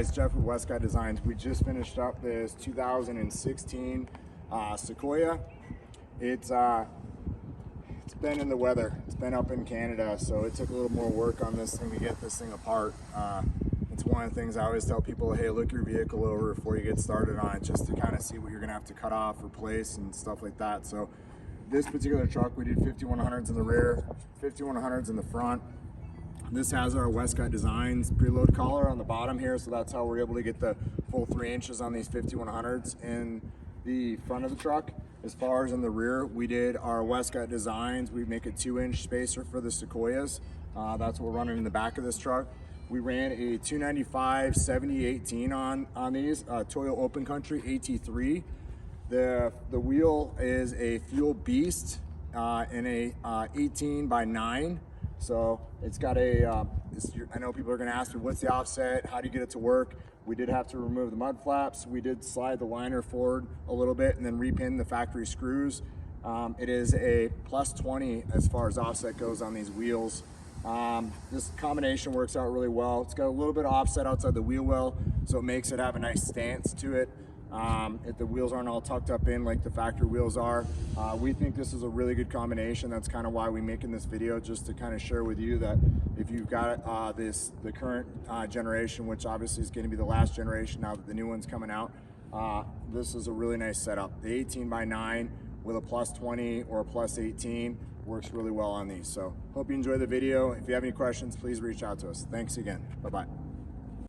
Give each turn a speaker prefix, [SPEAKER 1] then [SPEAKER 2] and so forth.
[SPEAKER 1] It's Jeff with Westcott Designs. We just finished up this 2016 Sequoia. It's been in the weather. It's been up in Canada, so it took a little more work on this thing to get this thing apart. It's one of the things I always tell people, hey, look your vehicle over before you get started on it, just to kind of see what you're gonna have to cut off, replace, and stuff like that. So this particular truck, we did 5100s in the rear, 5100s in the front. This has our Westcott Designs preload collar on the bottom here, so that's how we're able to get the full 3 inches on these 5100s in the front of the truck. As far as in the rear, we did our Westcott Designs. We make a 2-inch spacer for the Sequoias. That's what we're running in the back of this truck. We ran a 295 7018 on these, Toyo Open Country AT3. The wheel is a Fuel Beast in a 18x9. So it's got a, I know people are gonna ask me, what's the offset? How do you get it to work? We did have to remove the mud flaps. We did slide the liner forward a little bit and then repin the factory screws. It is a +20 as far as offset goes on these wheels. This combination works out really well. It's got a little bit of offset outside the wheel well, so it makes it have a nice stance to it. If the wheels aren't all tucked up in like the factory wheels are, we think this is a really good combination. That's kind of why we're making this video, just to kind of share with you that if you've got the current generation, which obviously is going to be the last generation now that the new one's coming out, this is a really nice setup. The 18x9 with a +20 or a +18 works really well on these. So hope you enjoy the video. If you have any questions, please reach out to us. Thanks again. Bye-bye.